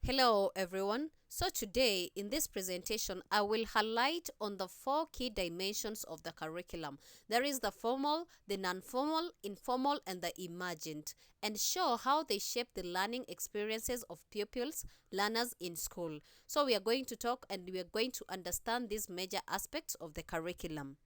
Hello everyone. So today in this presentation I will highlight on the four key dimensions of the curriculum. There is the formal, the non-formal, informal and the emergent, and show how they shape the learning experiences of pupils, learners in school. So we are going to talk and we are going to understand these major aspects of the curriculum.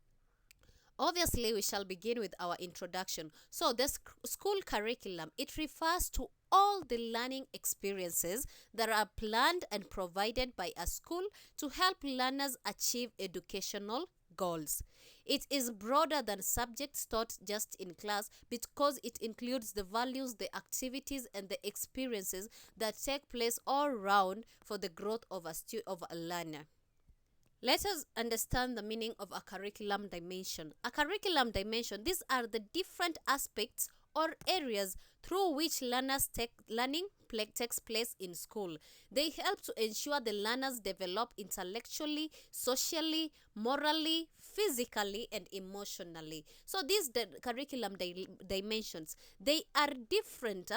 Obviously, we shall begin with our introduction. So, the school curriculum, it refers to all the learning experiences that are planned and provided by a school to help learners achieve educational goals. It is broader than subjects taught just in class because it includes the values, the activities, and the experiences that take place all round for the growth of a learner. Let us understand the meaning of a curriculum dimension. A curriculum dimension, these are the different aspects or areas through which learning takes place in school. They help to ensure the learners develop intellectually, socially, morally, physically, and emotionally. So these curriculum dimensions, they are different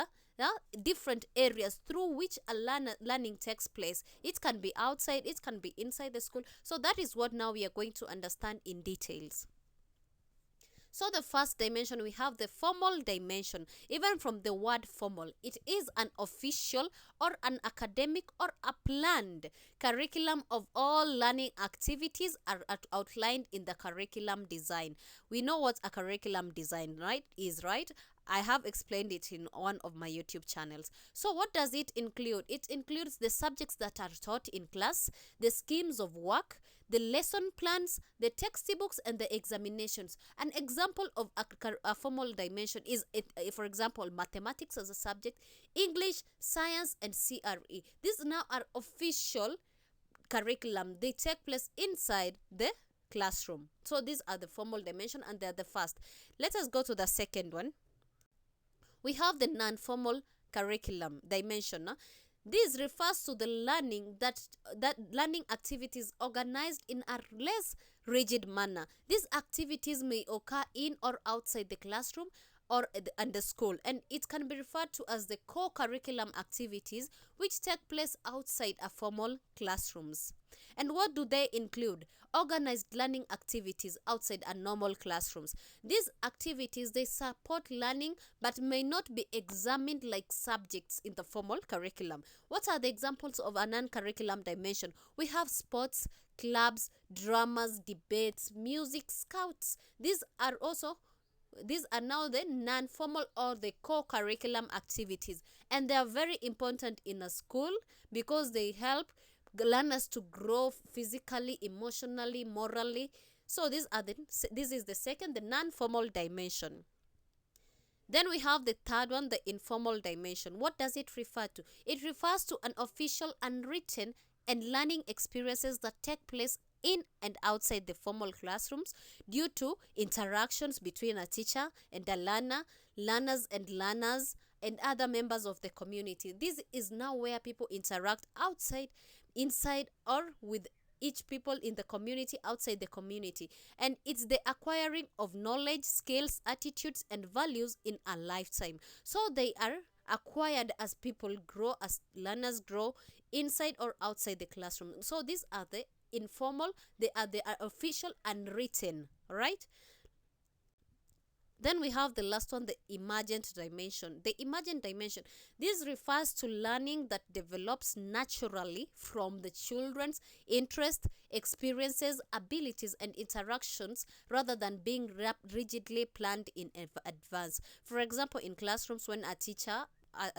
areas through which a learning takes place. It can be outside, it can be inside the school. So that is what now we are going to understand in details. So the first dimension, we have the formal dimension. Even from the word formal, it is an official or an academic or a planned curriculum of all learning activities are outlined in the curriculum design. We know what a curriculum design right? I have explained it in one of my YouTube channels. So what does it include? It includes the subjects that are taught in class, the schemes of work, the lesson plans, the textbooks, and the examinations. An example of a formal dimension is, for example, mathematics as a subject, English, science, and CRE. These now are official curriculum. They take place inside the classroom. So these are the formal dimension and they're the first. Let us go to the second one. We have the non-formal curriculum dimension. This refers to the learning that learning activities organized in a less rigid manner. These activities may occur in or outside the classroom and the school, and it can be referred to as the co-curriculum activities which take place outside a formal classrooms. And what do they include? Organized learning activities outside a normal classrooms. These activities, they support learning but may not be examined like subjects in the formal curriculum. What are the examples of a non-curriculum dimension? We have sports, clubs, dramas, debates, music, scouts. These are now the non-formal or the co-curriculum activities, and they are very important in a school because they help learners to grow physically, emotionally, morally. So this is the second, the non-formal dimension. Then we have the third one, the informal dimension. What does it refer to? It refers to an official, unwritten, and learning experiences that take place in and outside the formal classrooms due to interactions between a teacher and a learner, learners, and other members of the community. This is now where people interact outside, inside, or with each people in the community, outside the community. And it's the acquiring of knowledge, skills, attitudes, and values in a lifetime. So they are acquired as people grow, as learners grow inside or outside the classroom. So these are the informal, they are official and written, right? Then we have the last one, the emergent dimension. The emergent dimension, this refers to learning that develops naturally from the children's interest, experiences, abilities, and interactions rather than being rigidly planned in advance. For example, in classrooms, when a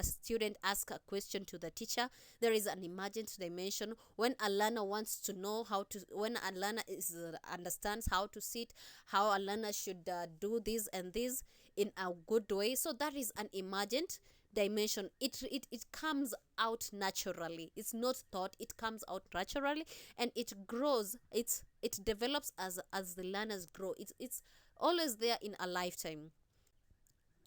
student asks a question to the teacher, there is an emergent dimension. When a learner wants to know when a learner understands how to sit, how a learner should do this and this in a good way. So that is an emergent dimension. It comes out naturally. It's not taught. It comes out naturally, and it grows. It develops as the learners grow. It's always there in a lifetime.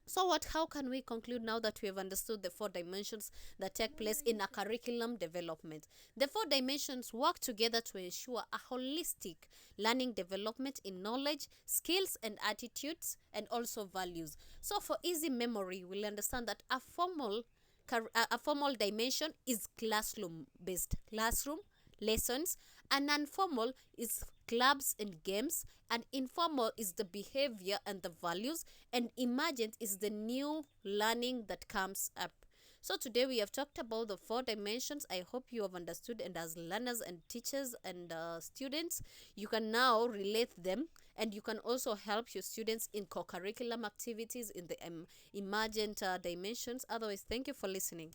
So how can we conclude now that we have understood the four dimensions that take place in a curriculum development? The four dimensions work together to ensure a holistic learning development in knowledge, skills, and attitudes, and also values. So for easy memory, we'll understand that a formal A formal dimension is classroom based, classroom lessons, and non-formal is clubs and games, and informal is the behavior and the values, and emergent is the new learning that comes up. So today we have talked about the four dimensions. I hope you have understood, and as learners and teachers and students, you can now relate them, and you can also help your students in co-curriculum activities in the emergent dimensions. Otherwise, thank you for listening.